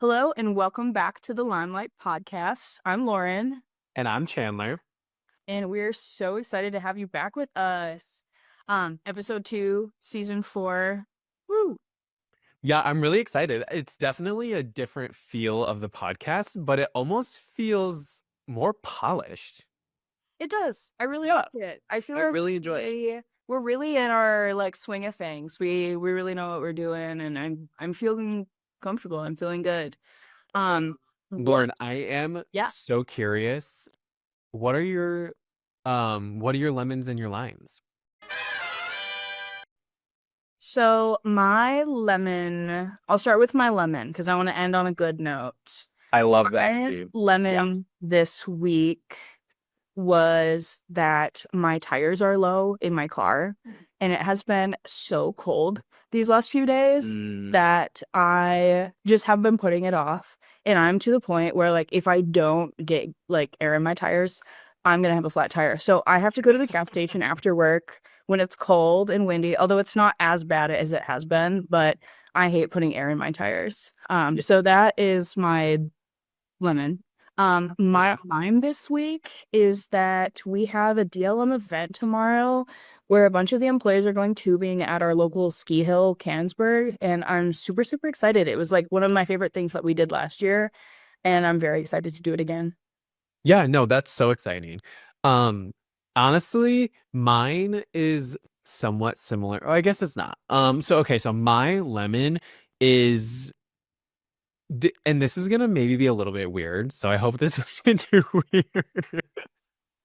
Hello and welcome back to the Limelight Podcast. I'm Lauren, And I'm Chandler. and we're so excited to have you back with us. Episode 2, season 4. Woo! Yeah, I'm really excited. It's definitely a different feel of the podcast, but it almost feels more polished. It does. I really Yeah, like it. I feel I like really enjoy it. we're really in our swing of things. We really know what we're doing, and I'm feeling comfortable. I'm feeling good. What? Lauren, I am Yeah. so curious. What are your lemons and your limes? So my lemon, I'll start with my lemon because I want to end on a good note. I love that, My dude. lemon this week was that my tires are low in my car, and it has been so cold these last few days that I just have been putting it off. And I'm to the point where if I don't get air in my tires, I'm gonna have a flat tire. So I have to go to the gas station after work when it's cold and windy, although it's not as bad as it has been, but I hate putting air in my tires. So that is my lemon. My lime this week is that we have a DLM event tomorrow where a bunch of the employees are going tubing at our local ski hill, Cannesburg, and I'm super, super excited. It was one of my favorite things that we did last year, and I'm very excited to do it again. Yeah, no, that's so exciting. Um, Honestly, mine is somewhat similar. Oh, I guess it's not. So my lemon is and this is gonna maybe be a little bit weird, so I hope this isn't too weird.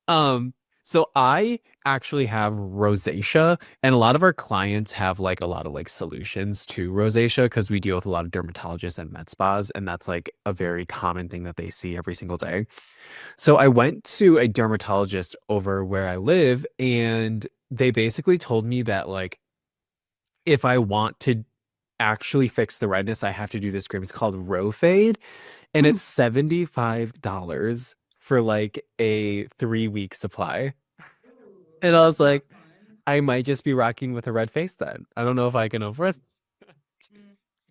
Um, so I actually have rosacea, and a lot of our clients have a lot of solutions to rosacea because we deal with a lot of dermatologists and med spas, and that's a very common thing that they see every single day. So I went to a dermatologist over where I live, and they basically told me that if I want to actually fix the redness, I have to do this cream. It's called Rofade, and Mm. it's $75 for a 3-week supply. And I was like, I might just be rocking with a red face then. I don't know if I can afford. It's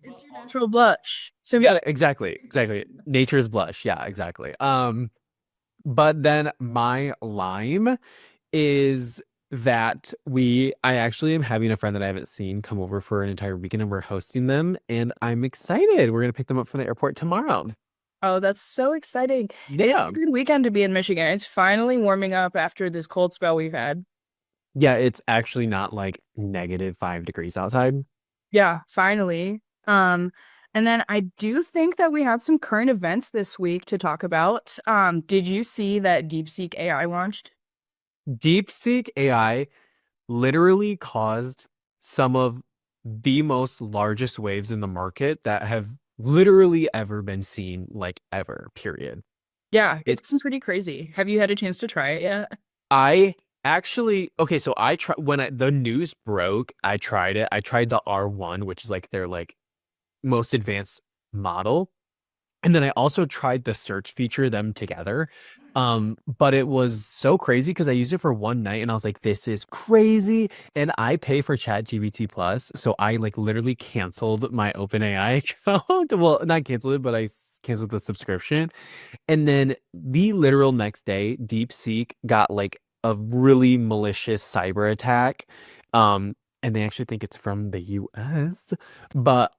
your natural blush. So Yeah, exactly. Nature's blush. Yeah, exactly. But then my lime is that I actually am having a friend that I haven't seen come over for an entire weekend, and we're hosting them, and I'm excited. We're gonna pick them up from the airport tomorrow. Oh, that's so exciting. It's Yeah. a good weekend to be in Michigan. It's finally warming up after this cold spell we've had. Yeah, it's actually not -5 degrees outside. Yeah, finally. Um, and then I do think that we had some current events this week to talk about. Did you see that DeepSeek AI launched? DeepSeek AI literally caused some of the most largest waves in the market that have literally ever been seen, ever, period. Yeah, it's It's been pretty crazy. Have you had a chance to try it yet? I actually okay, so I try when the news broke, I tried it. I tried the R1, which is their most advanced model. And then I also tried the search feature, them together. But it was so crazy because I used it for one night and I was like, this is crazy. And I pay for ChatGPT Plus. So I literally canceled my OpenAI account. Well, not canceled it, but canceled the subscription. And then the literal next day, DeepSeek got a really malicious cyber attack. And they actually think it's from the US. But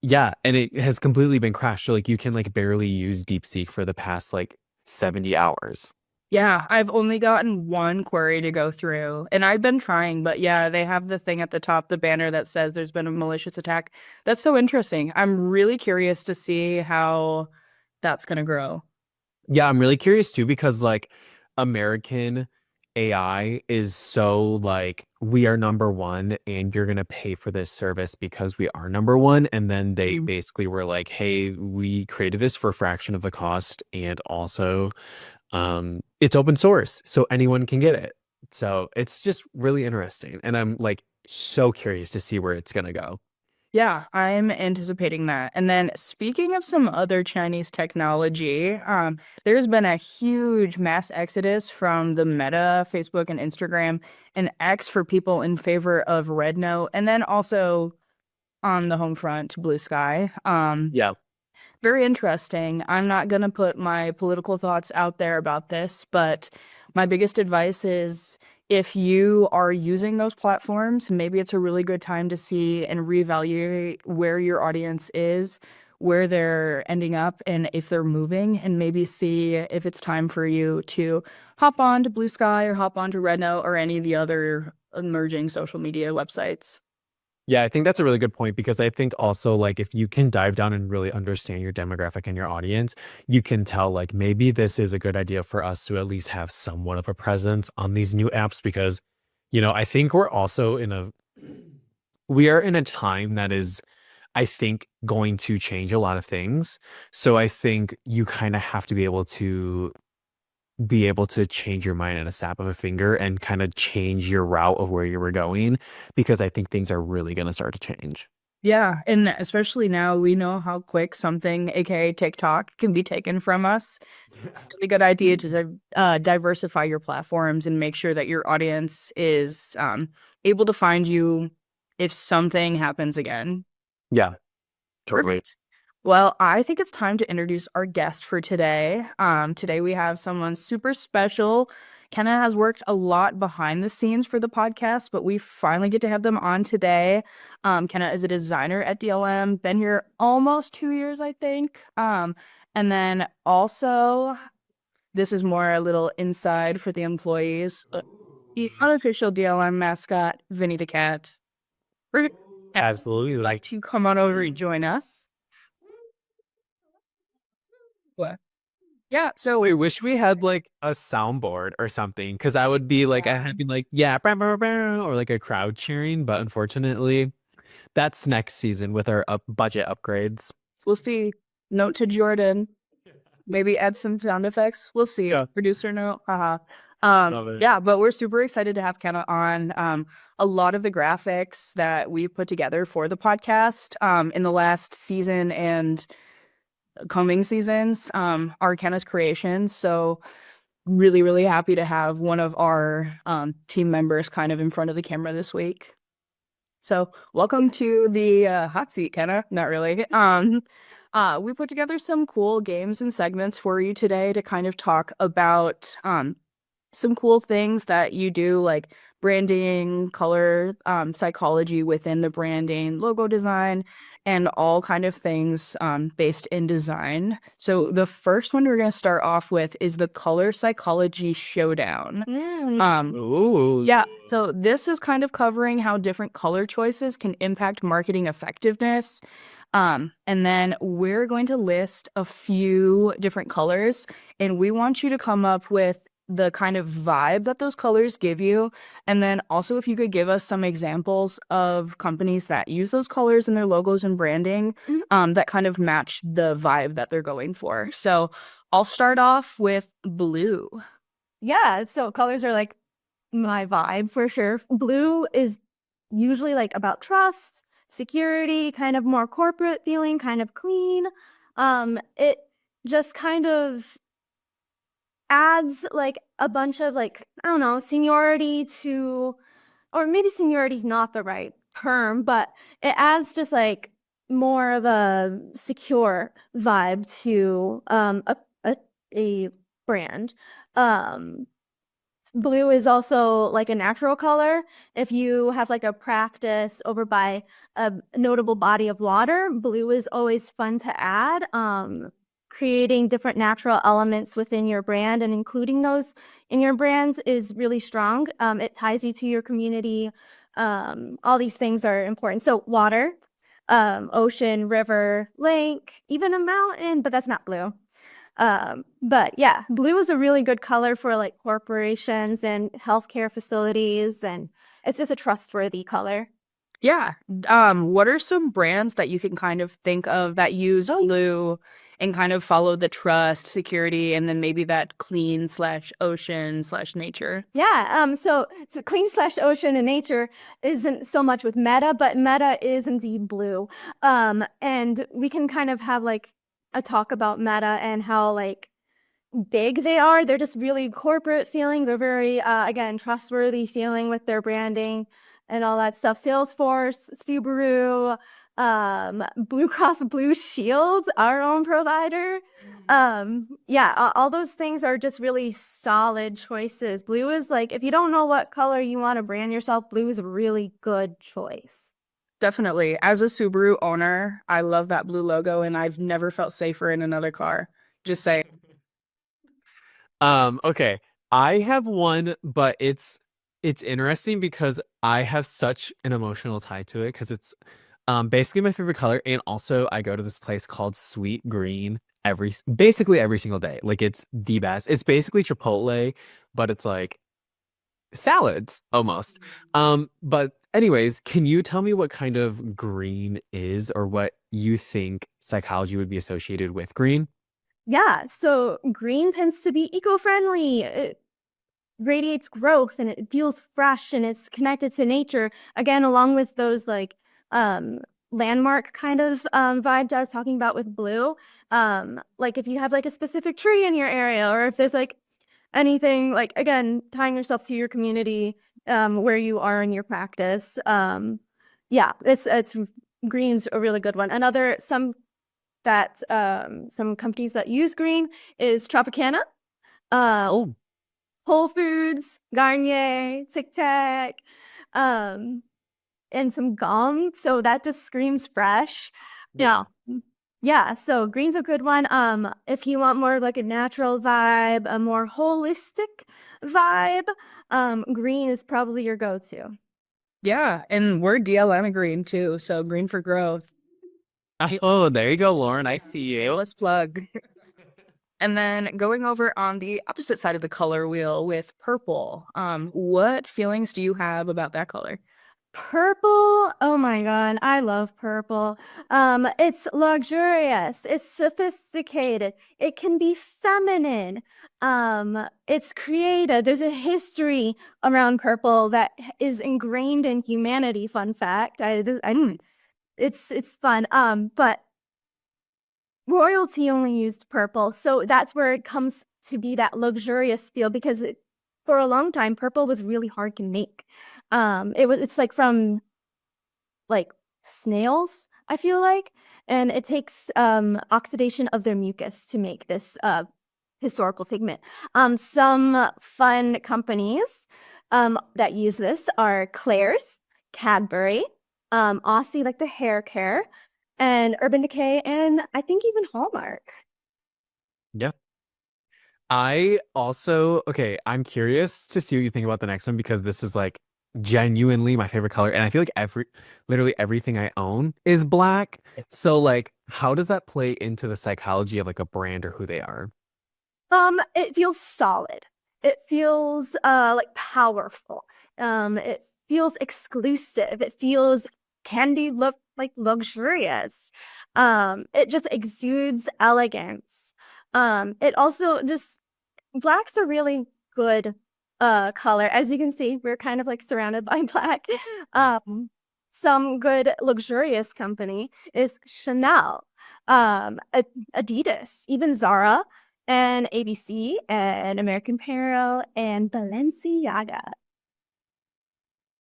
yeah, and it has completely been crashed. So you can barely use DeepSeek for the past 70 hours. Yeah, I've only gotten one query to go through, and I've been trying, but yeah, they have the thing at the top, the banner that says there's been a malicious attack. That's so interesting. I'm really curious to see how that's gonna grow. Yeah, I'm really curious too because American AI is so we are number one and you're gonna pay for this service because we are number one. And then they Mm. basically were like, hey, we created this for a fraction of the cost, and also it's open source, so anyone can get it. So it's just really interesting. And I'm so curious to see where it's gonna go. Yeah, I'm anticipating that. And then speaking of some other Chinese technology, there's been a huge mass exodus from the Meta, Facebook, and Instagram, and X for people in favor of Red Note, and then also on the home front, Blue Sky. Yeah. Very interesting. I'm not going to put my political thoughts out there about this, but my biggest advice is if you are using those platforms, maybe it's a really good time to see and reevaluate where your audience is, where they're ending up, and if they're moving, and maybe see if it's time for you to hop on to Blue Sky or hop on to Red Note or any of the other emerging social media websites. Yeah, I think that's a really good point because I think also like if you can dive down and really understand your demographic and your audience, you can tell like maybe this is a good idea for us to at least have somewhat of a presence on these new apps because, I think we are in a time that is, I think, going to change a lot of things. So I think you kind of have to be able to change your mind at a snap of a finger and kind of change your route of where you were going because I think things are really going to start to change. Yeah, and especially now we know how quick something, aka TikTok, can be taken from us. Really good idea to diversify your platforms and make sure that your audience is able to find you if something happens again. Yeah, totally. Perfect. Well, I think it's time to introduce our guest for today. Today we have someone super special. Kenna has worked a lot behind the scenes for the podcast, but we finally get to have them on today. Kenna is a designer at DLM, been here almost 2 years, I think. And then also, this is more a little inside for the employees. The unofficial DLM mascot, Vinny the cat. We're Absolutely. like to come on over and join us. What? Yeah, So we wish we had like a soundboard or something because I would be like, I'd be like, yeah, brr, brr, brr, or like a crowd cheering. But unfortunately, that's next season with our budget upgrades. we'll see. Note to Jordan. Maybe add some sound effects. We'll see. Yeah. Producer note. Haha. Love it. Yeah, but we're super excited to have Kenna on. A lot of the graphics that we've put together for the podcast in the last season and coming seasons are Kenna's creations. So really, really happy to have one of our team members kind of in front of the camera this week. So welcome to the hot seat, Kenna. Not really. We put together some cool games and segments for you today to kind of talk about some cool things that you do, like branding, color psychology within the branding, logo design, and all kind of things based in design. So the first one we're going to start off with is the color psychology showdown. Ooh. Yeah, so this is kind of covering how different color choices can impact marketing effectiveness. And then we're going to list a few different colors, and we want you to come up with the kind of vibe that those colors give you. And then also, if you could give us some examples of companies that use those colors in their logos and branding, that kind of match the vibe that they're going for. So I'll start off with blue. Yeah, so colors are like my vibe for sure. Blue is usually like about trust, security, kind of more corporate feeling, kind of clean. It just kind of adds like a bunch of like, I don't know, seniority to, or maybe seniority is not the right term, but it adds just like more of a secure vibe to a brand. Blue is also like a natural color. If you have like a practice over by a notable body of water, blue is always fun to add. Creating different natural elements within your brand and including those in your brand is really strong. It ties you to your community. All these things are important. So water, ocean, river, lake, even a mountain, but that's not blue. But yeah, blue is a really good color for like corporations and healthcare facilities, and it's just a trustworthy color. Yeah. What are some brands that you can kind of think of that use blue and kind of follow the trust, security, and then maybe that clean / ocean / nature? Yeah, so clean / ocean and nature isn't so much with Meta, but Meta is indeed blue. And we can kind of have like a talk about Meta and how like big they are. They're just really corporate feeling. They're very, again, trustworthy feeling with their branding and all that stuff. Salesforce, Subaru, Blue Cross Blue Shield, our own provider. All those things are just really solid choices. Blue is like, if you don't know what color you want to brand yourself, blue is a really good choice. Definitely. As a Subaru owner, I love that blue logo, and I've never felt safer in another car. Just saying. Okay. I have one, but it's interesting because I have such an emotional tie to it because it's basically my favorite color, and also I go to this place called Sweet Green basically every single day. Like it's the best. It's basically Chipotle, but it's like salads almost. But anyways, can you tell me what kind of green is or what you think psychology would be associated with green? Yeah, so green tends to be eco-friendly. It radiates growth and it feels fresh and it's connected to nature. Again, along with those like landmark kind of vibes I was talking about with blue. Like if you have like a specific tree in your area, or if there's like anything, like again, tying yourself to your community, where you are in your practice. It's green's a really good one. Another some companies that use green is Tropicana, Oh, Whole Foods, Garnier, Tic Tac, and some gum. So that just screams fresh. Yeah. Yeah, so green's a good one. If you want more of like a natural vibe, a more holistic vibe, green is probably your go-to. Yeah, and we're DLM green too, so green for growth. oh, there you go, Lauren. I see you. Let's plug. And then going over on the opposite side of the color wheel with purple, what feelings do you have about that color? Purple, oh my god, I love purple. It's luxurious, it's sophisticated, it can be feminine, it's creative. There's a history around purple that is ingrained in humanity. Fun fact, it's fun. But royalty only used purple, so that's where it comes to be that luxurious feel, because for a long time purple was really hard to make. It's like from like snails, I feel like, and it takes oxidation of their mucus to make this historical pigment. Some fun companies that use this are Claire's, Cadbury, Aussie, like the hair care, and Urban Decay, and I think even Hallmark. Yeah. I also, okay, I'm curious to see what you think about the next one because this is like genuinely my favorite color. And I feel like literally everything I own is black. So like, how does that play into the psychology of like a brand or who they are? It feels solid. It feels like powerful. It feels exclusive. It feels like luxurious. It just exudes elegance. It also just black's a really good color. As you can see, we're kind of like surrounded by black. Some good luxurious company is Chanel, Adidas, even Zara, and ABC, and American Apparel, and Balenciaga.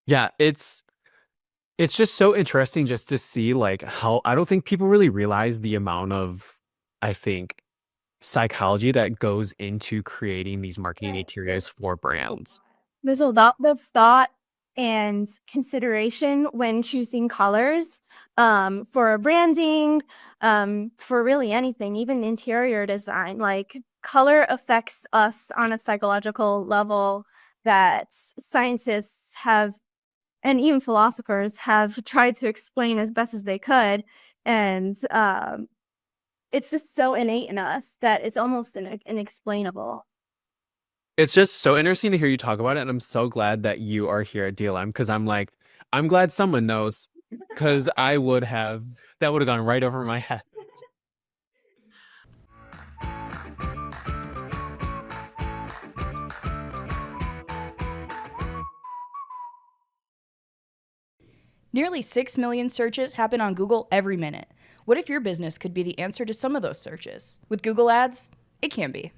Yeah, it's just so interesting just to see like how I don't think people really realize the amount of, I think, psychology that goes into creating these marketing materials for brands. There's a lot of thought and consideration when choosing colors, for branding, for really anything, even interior design. Like color affects us on a psychological level that scientists have, and even philosophers have tried to explain as best as they could. And it's just so innate in us that it's almost inexplainable. It's just so interesting to hear you talk about it, and I'm so glad that you are here at DLM because I'm glad someone knows because that would have gone right over my head. Nearly 6 million searches happen on Google every minute. What if your business could be the answer to some of those searches? With Google Ads, it can be.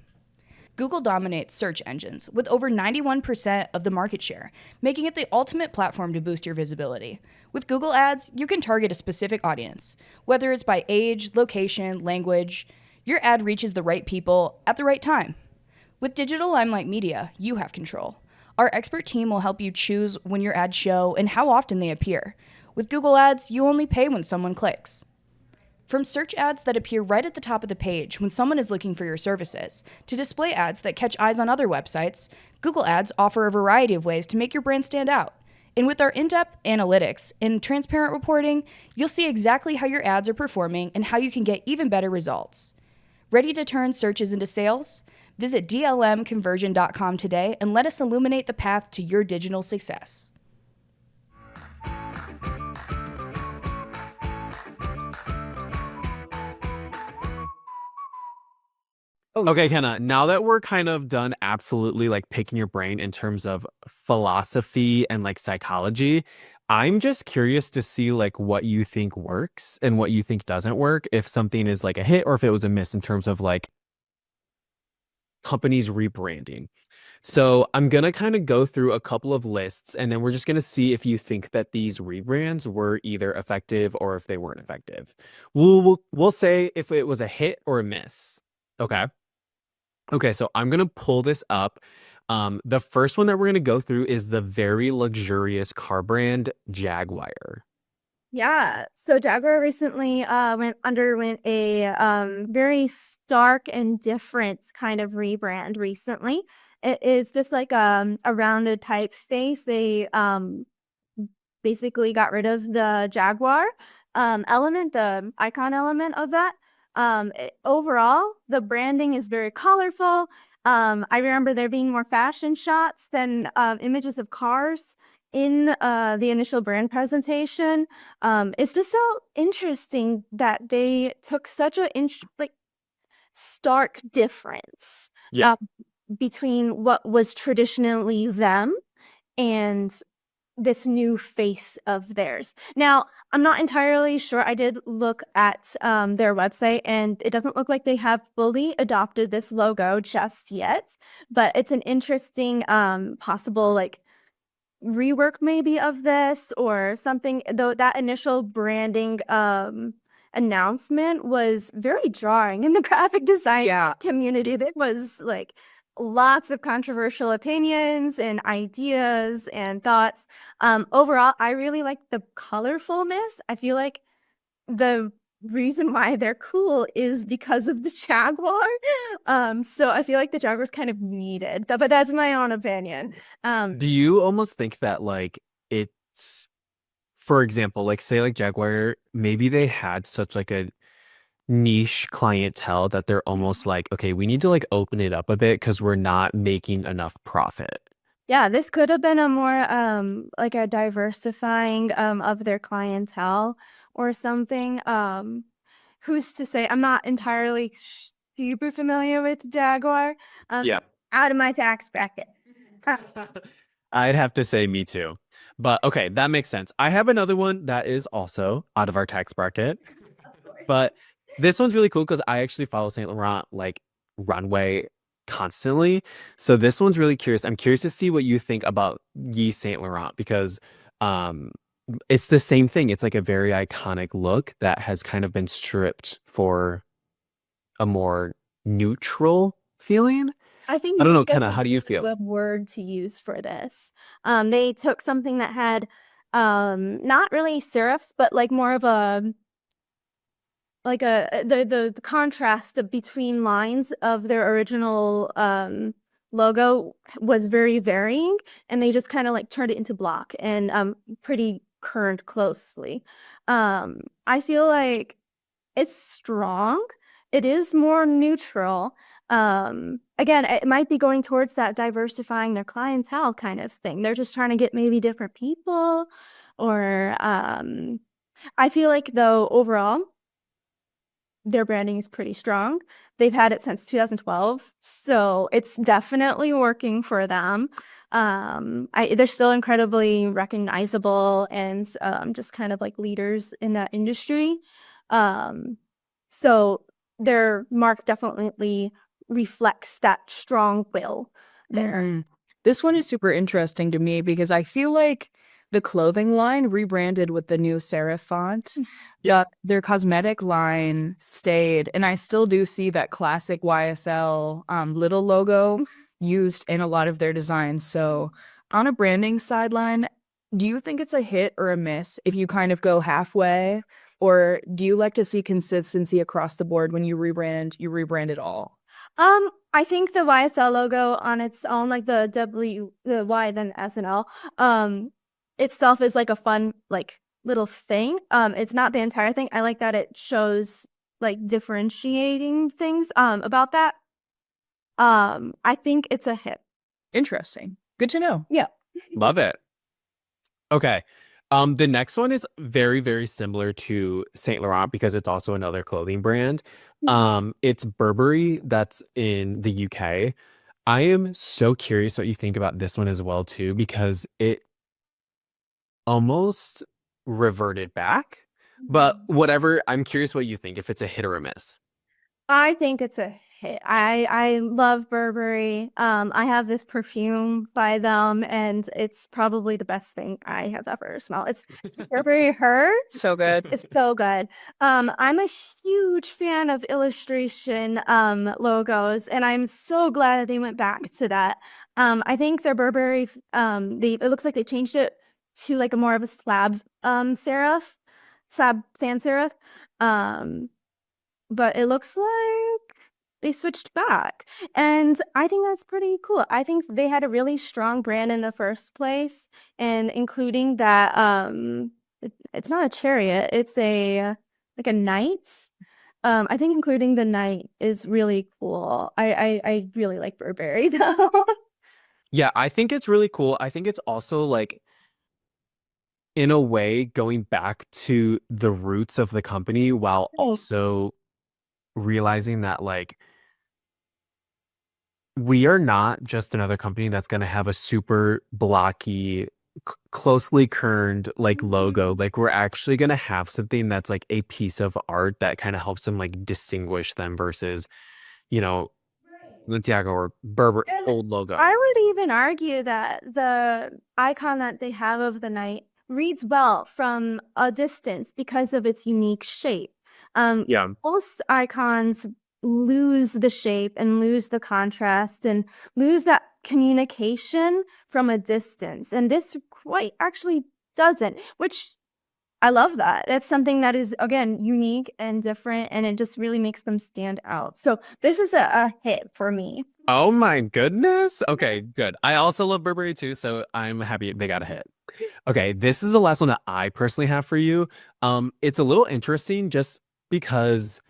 Google dominates search engines with over 91% of the market share, making it the ultimate platform to boost your visibility. With Google Ads, you can target a specific audience, whether it's by age, location, language. Your ad reaches the right people at the right time. With Digital Limelight Media, you have control. Our expert team will help you choose when your ads show and how often they appear. With Google Ads, you only pay when someone clicks. From search ads that appear right at the top of the page when someone is looking for your services, to display ads that catch eyes on other websites, Google Ads offer a variety of ways to make your brand stand out. And with our in-depth analytics and transparent reporting, you'll see exactly how your ads are performing and how you can get even better results. Ready to turn searches into sales? Visit dlmconversion.com today and let us illuminate the path to your digital success. Okay, Kenna, now that we're kind of done absolutely like picking your brain in terms of philosophy and like psychology, I'm just curious to see like what you think works and what you think doesn't work, if something is like a hit or if it was a miss in terms of like companies rebranding. So I'm going to kind of go through a couple of lists and then we're just going to see if you think that these rebrands were either effective or if they weren't effective. We'll say if it was a hit or a miss. Okay. Okay, so I'm going to pull this up. The first one that we're going to go through is the very luxurious car brand Jaguar. Yeah, so Jaguar recently underwent a very stark and different kind of rebrand recently. It is just like a rounded typeface. They basically got rid of the Jaguar element, the icon element of that. Overall, the branding is very colorful. I remember there being more fashion shots than images of cars in the initial brand presentation. It's just so interesting that they took such a stark difference between what was traditionally them and this new face of theirs. Now, I'm not entirely sure. I did look at their website, and it doesn't look like they have fully adopted this logo just yet, but it's an interesting possible like rework maybe of this or something. Though that initial branding announcement was very jarring in the graphic design community. There was like lots of controversial opinions and ideas and thoughts. Overall, I really like the colorfulness. I feel like the reason why they're cool is because of the Jaguar. So I feel like the Jaguar's kind of needed, but that's my own opinion. Do you almost think that like it's, for example, like say like Jaguar, maybe they had such like a niche clientele that they're almost like, okay, we need to like open it up a bit because we're not making enough profit. Yeah, this could have been a more like a diversifying of their clientele or something. Who's to say? I'm not entirely super familiar with Jaguar. Yeah. Out of my tax bracket. I'd have to say me too. But okay, that makes sense. I have another one that is also out of our tax bracket. But this one's really cool because I actually follow Saint Laurent like runway constantly. So this one's really curious. I'm curious to see what you think about Yves Saint Laurent because it's the same thing. It's like a very iconic look that has kind of been stripped for a more neutral feeling. I don't know, Kenna, how do you feel? A word to use for this. They took something that had not really serifs, but like more of a the contrast between lines of their original logo was very varying, and they just kind of like turned it into block and pretty current closely. I feel like it's strong. It is more neutral. Again, it might be going towards that diversifying their clientele kind of thing. They're just trying to get maybe different people, or I feel like though overall their branding is pretty strong. They've had it since 2012, so it's definitely working for them. They're still incredibly recognizable and just kind of like leaders in that industry. So their mark definitely reflects that strong will there. Mhm. This one is super interesting to me because I feel like the clothing line rebranded with the new serif font. Yeah, their cosmetic line stayed, and I still do see that classic YSL little logo used in a lot of their designs. So, on a branding sideline, do you think it's a hit or a miss if you kind of go halfway, or do you like to see consistency across the board when you rebrand it all? I think the YSL logo on its own, like the Y, then S and L, itself is like a fun, like little thing. It's not the entire thing. I like that it shows like differentiating things, about that. I think it's a hit. Interesting. Good to know. Yeah. Love it. Okay. The next one is very, very similar to Saint Laurent because it's also another clothing brand. It's Burberry that's in the UK. I am so curious what you think about this one as well too, because it almost reverted back. But whatever, I'm curious what you think, if it's a hit or a miss. I think it's a hit. I love Burberry. I have this perfume by them, and it's probably the best thing I have ever smelled. It's Burberry Her. So good. It's so good. I'm a huge fan of illustration logos, and I'm so glad that they went back to that. I think their Burberry, it looks like they changed it to like a more of a slab serif, slab sans serif. But it looks like they switched back. And I think that's pretty cool. I think they had a really strong brand in the first place, and including that it's not a chariot, it's a like a knight. I think including the knight is really cool. I really like Burberry though. Yeah, I think it's really cool. I think it's also like, in a way, going back to the roots of the company while also realizing that like we are not just another company that's going to have a super blocky, closely kerned like logo. Like we're actually going to have something that's like a piece of art that kind of helps them like distinguish them versus, you know, Balenciaga or Burberry And old logo. I would even argue that the icon that they have of the knight reads well from a distance because of its unique shape. Yeah. Most icons lose the shape and lose the contrast and lose that communication from a distance. And this quite actually doesn't, which I love that. It's something that is, again, unique and different, and it just really makes them stand out. So this is a hit for me. Oh my goodness. Okay, good. I also love Burberry too, so I'm happy they got a hit. Okay, this is the last one that I personally have for you. It's a little interesting just because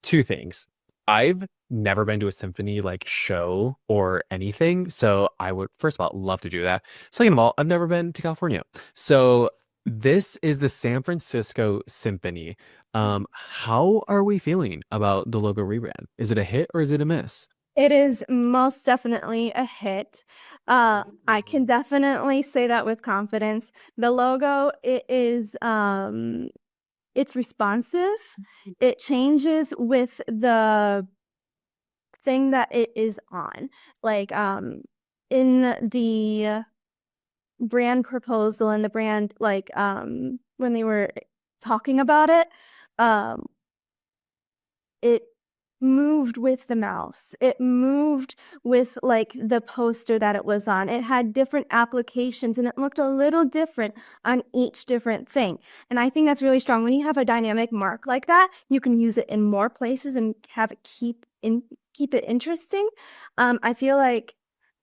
two things. I've never been to a symphony like show or anything, so I would first of all love to do that. Second of all, I've never been to California. So this is the San Francisco Symphony. How are we feeling about the logo rebrand? Is it a hit or is it a miss? It is most definitely a hit. I can definitely say that with confidence. The logo, it is it's responsive. It changes with the thing that it is on. Like in the brand proposal and the brand like when they were talking about it, it moved with the mouse. It moved with like the poster that it was on. It had different applications and it looked a little different on each different thing. And I think that's really strong. When you have a dynamic mark like that, you can use it in more places and have it keep it interesting. I feel like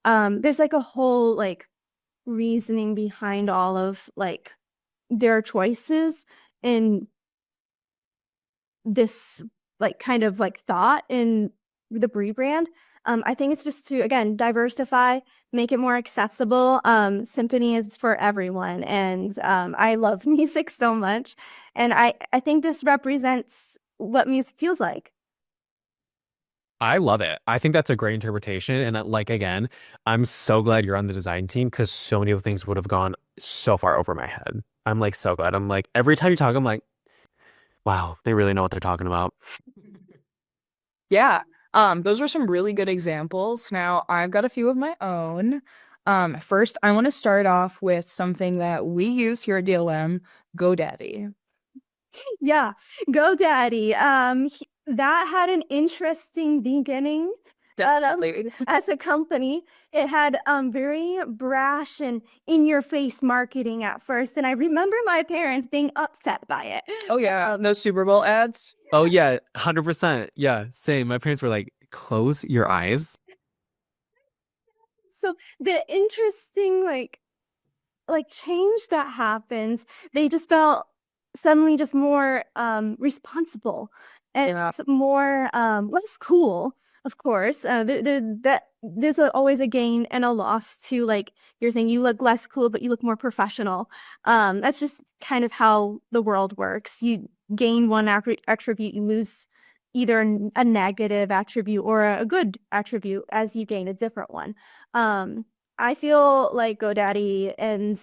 there's like a whole like reasoning behind all of like their choices in this like kind of like thought in the rebrand. I think it's just to again diversify, make it more accessible. Symphony is for everyone, and I love music so much, and I think this represents what music feels like. I love it. I think that's a great interpretation. And like, again, I'm so glad you're on the design team because so many of things would have gone so far over my head. I'm like, so glad. I'm like, every time you talk, I'm like, wow, they really know what they're talking about. Yeah. Those are some really good examples. Now, I've got a few of my own. First, I want to start off with something that we use here at DLM, GoDaddy. Yeah, GoDaddy. That had an interesting beginning. Definitely. As a company, it had very brash and in-your-face marketing at first, and I remember my parents being upset by it. Oh, yeah. Those Super Bowl ads. Oh yeah, 100%. Yeah, same. My parents were like, "Close your eyes." So the interesting like change that happens, they just felt suddenly just more responsible and Yeah. more less cool, of course. There's always a gain and a loss to like your thing. You look less cool, but you look more professional. That's just kind of how the world works. You gain one attribute, you lose either a negative attribute or a good attribute as you gain a different one. I feel like GoDaddy and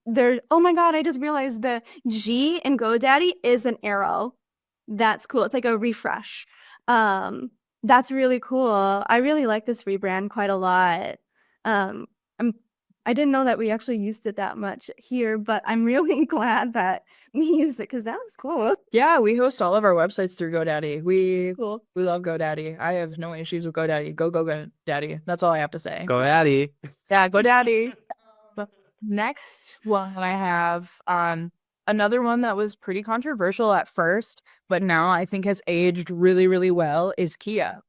there. Oh my God! I just realized the G in GoDaddy is an arrow. That's cool. It's like a refresh. That's really cool. I really like this rebrand quite a lot. Um, I didn't know that we actually used it that much here, but I'm really glad that we used it because that was cool. Yeah, we host all of our websites through GoDaddy. We Cool. love GoDaddy. I have no issues with GoDaddy. Go GoDaddy. That's all I have to say. Go Addy. Yeah, GoDaddy. Next one I have another one that was pretty controversial at first, but now I think has aged really, really well is Kia.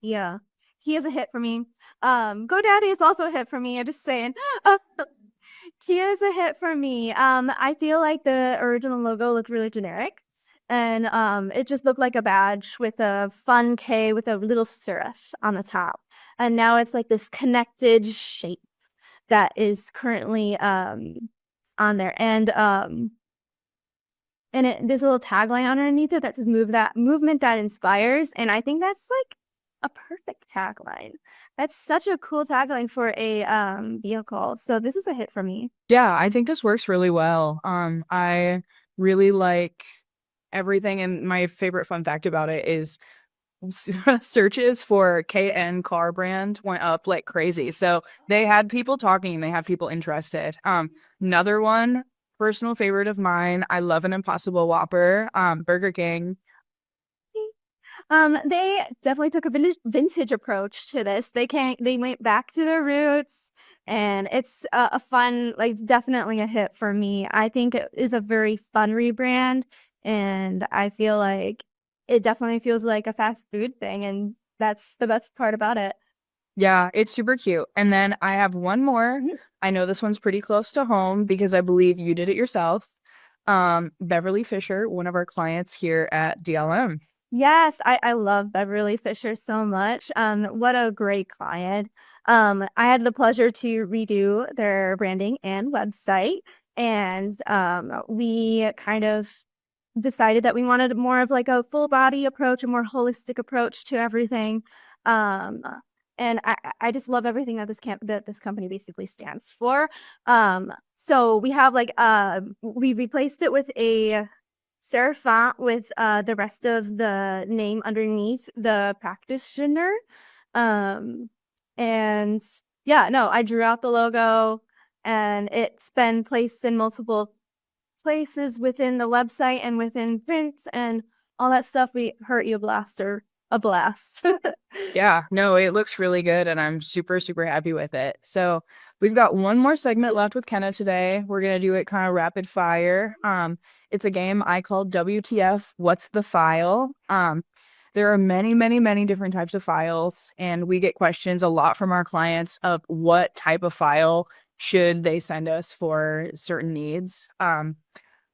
Yeah, he is a hit for me. GoDaddy is also a hit for me. I'm just saying. Kia is a hit for me. I feel like the original logo looked really generic, and it just looked like a badge with a fun K with a little serif on the top. And now it's like this connected shape that is currently on there, and there's a little tagline underneath it that says movement that inspires, and I think that's like a perfect tagline. That's such a cool tagline for a vehicle. So this is a hit for me. Yeah, I think this works really well. I really like everything, and my favorite fun fact about it is searches for KN car brand went up like crazy. So they had people talking, they had people interested. Another one, personal favorite of mine, I love an Impossible Whopper, Burger King. They definitely took a vintage approach to this. They went back to their roots, and it's a fun, like definitely a hit for me. I think it is a very fun rebrand, and I feel like it definitely feels like a fast food thing, and that's the best part about it. Yeah, it's super cute. And then I have one more. I know this one's pretty close to home because I believe you did it yourself. Beverly Fisher, one of our clients here at DLM. Yes, I love Beverly Fisher so much. What a great client. I had the pleasure to redo their branding and website, and we kind of decided that we wanted more of like a full body approach, a more holistic approach to everything. And I just love everything that this company basically stands for. So we have like we replaced it with a serif font with the rest of the name underneath the practitioner. And yeah, no, I drew out the logo, and it's been placed in multiple places within the website and within print and all that stuff. We hurt you a blast. Yeah, no, it looks really good, and I'm super, super happy with it. So we've got one more segment left with Kenna today. We're gonna do it kind of rapid fire. It's a game I call WTF, What's the File? There are many, many, many different types of files, and we get questions a lot from our clients of what type of file should they send us for certain needs.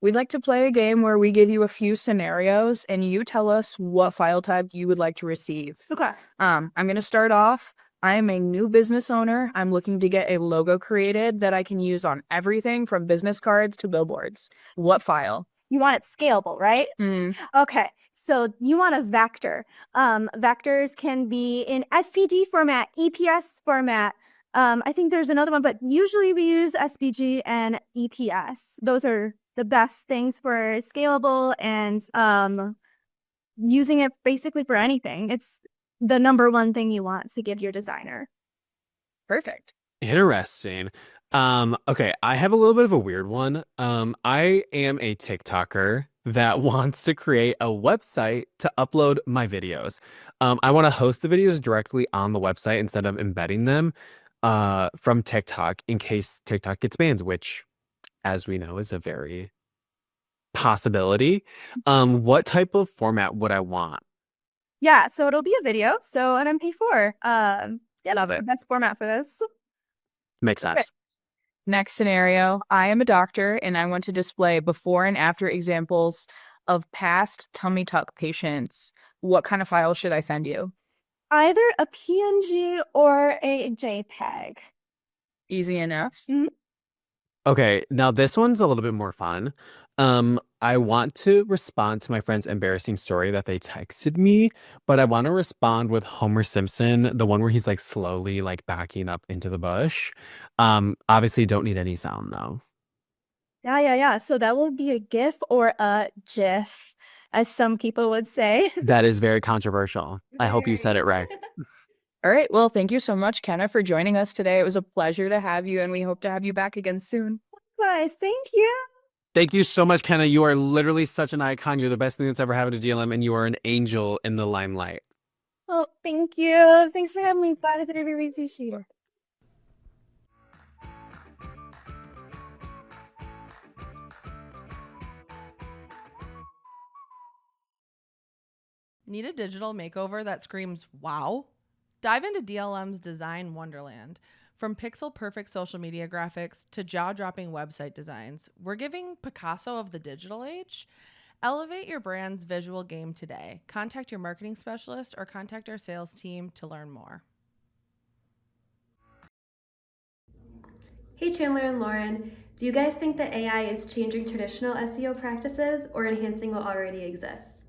We'd like to play a game where we give you a few scenarios and you tell us what file type you would like to receive. Okay. I'm going to start off. I am a new business owner. I'm looking to get a logo created that I can use on everything from business cards to billboards. What file? You want it scalable, right? Okay. So you want a vector. Vectors can be in SVG format, EPS format. I think there's another one, but usually we use SVG and EPS. Those are the best things for scalable and using it basically for anything. It's the number one thing you want to give your designer. Perfect. Interesting. Okay, I have a little bit of a weird one. I am a TikToker that wants to create a website to upload my videos. I want to host the videos directly on the website instead of embedding them from TikTok in case TikTok gets banned, which, as we know, is a very possibility. What type of format would I want? Yeah, so it'll be a video, so an MP4. Yeah, Love it. best format for this. Makes sense. Next scenario, I am a doctor and I want to display before and after examples of past tummy tuck patients. What kind of file should I send you? Either a PNG or a JPEG. Easy enough. Okay, now this one's a little bit more fun. I want to respond to my friend's embarrassing story that they texted me, but I want to respond with Homer Simpson, the one where he's like slowly like backing up into the bush. Obviously don't need any sound though. Yeah. So that will be a GIF or a GIF, as some people would say. That is very controversial. I hope you said it right. All right. Well, thank you so much, Kenna, for joining us today. It was a pleasure to have you, and we hope to have you back again soon. Guys, thank you. Thank you so much, Kenna. You are literally such an icon. You're the best thing that's ever happened to DLM, and you are an angel in the limelight. Well, thank you. Thanks for having me. Glad I did really appreciate it. Need a digital makeover that screams wow? Dive into DLM's Design Wonderland. From pixel-perfect social media graphics to jaw-dropping website designs, we're giving Picasso of the digital age. Elevate your brand's visual game today. Contact your marketing specialist or contact our sales team to learn more. Hey Chandler and Lauren, do you guys think that AI is changing traditional SEO practices or enhancing what already exists?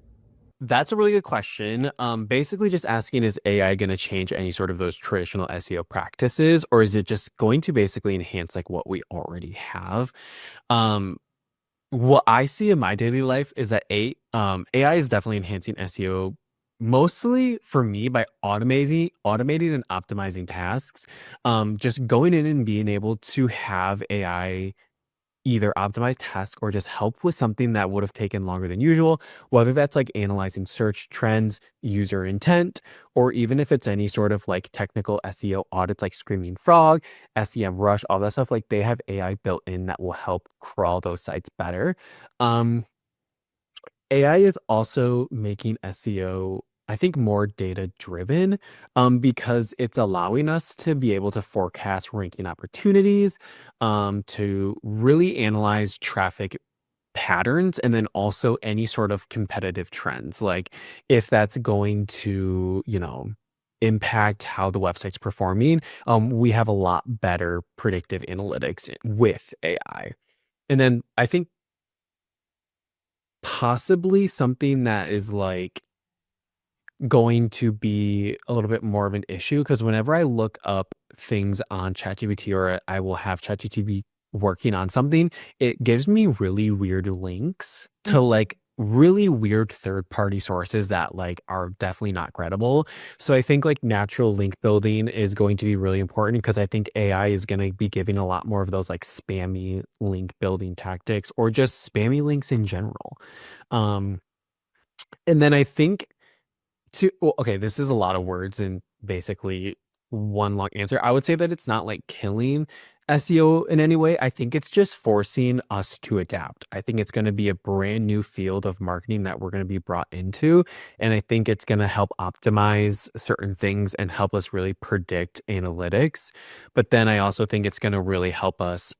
That's a really good question. Basically just asking, is AI going to change any sort of those traditional SEO practices, or is it just going to basically enhance like what we already have? What I see in my daily life is that AI is definitely enhancing SEO mostly for me by automating and optimizing tasks. Just going in and being able to have AI either optimize tasks or just help with something that would have taken longer than usual, whether that's like analyzing search trends, user intent, or even if it's any sort of like technical SEO audits like Screaming Frog, SEM Rush, all that stuff. Like they have AI built in that will help crawl those sites better. AI is also making SEO, I think, more data driven, because it's allowing us to be able to forecast ranking opportunities, to really analyze traffic patterns, and then also any sort of competitive trends. Like if that's going to, impact how the website's performing, we have a lot better predictive analytics with AI. And then I think possibly something that is like going to be a little bit more of an issue, because whenever I look up things on ChatGPT, or I will have ChatGPT working on something, it gives me really weird links to like really weird third-party sources that like are definitely not credible. So I think like natural link building is going to be really important, because I think AI is going to be giving a lot more of those like spammy link building tactics, or just spammy links in general. And then I think okay, this is a lot of words and basically one long answer. I would say that it's not like killing SEO in any way. I think it's just forcing us to adapt. I think it's going to be a brand new field of marketing that we're going to be brought into. And I think it's going to help optimize certain things and help us really predict analytics. But then I also think it's going to really help us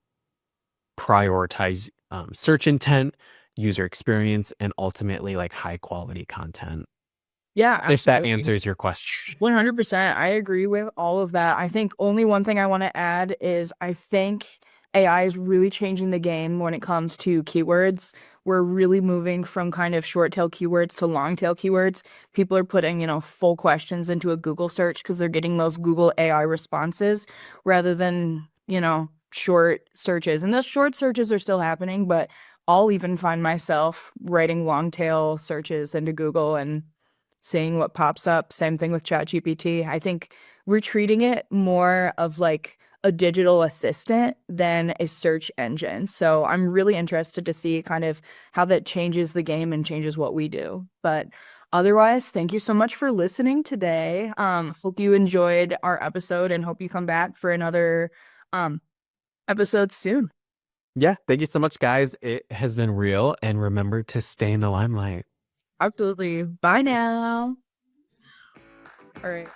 prioritize search intent, user experience, and ultimately like high quality content. Yeah, absolutely. If that answers your question. 100%. I agree with all of that. I think only one thing I want to add is I think AI is really changing the game when it comes to keywords. We're really moving from kind of short tail keywords to long tail keywords. People are putting, full questions into a Google search because they're getting those Google AI responses rather than, short searches. And those short searches are still happening, but I'll even find myself writing long tail searches into Google and seeing what pops up. Same thing with ChatGPT. I think we're treating it more of like a digital assistant than a search engine. So I'm really interested to see kind of how that changes the game and changes what we do. But otherwise, thank you so much for listening today. Hope you enjoyed our episode and hope you come back for another episode soon. Yeah, thank you so much, guys. It has been real, and remember to stay in the limelight. Absolutely. Bye now. All right.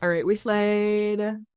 All right, we slayed.